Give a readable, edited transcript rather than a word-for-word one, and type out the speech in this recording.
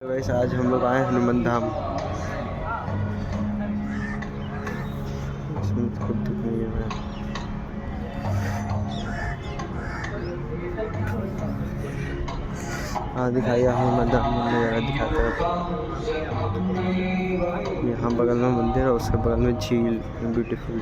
वैसे आज हम लोग आए हनुमान धाम। इसमें तो खुद दिख नहीं है। हाँ दिखाइए हनुमान धाम नज़ारा दिखाता है। यहाँ बगल में मंदिर है, उसके बगल में झील ब्यूटीफुल।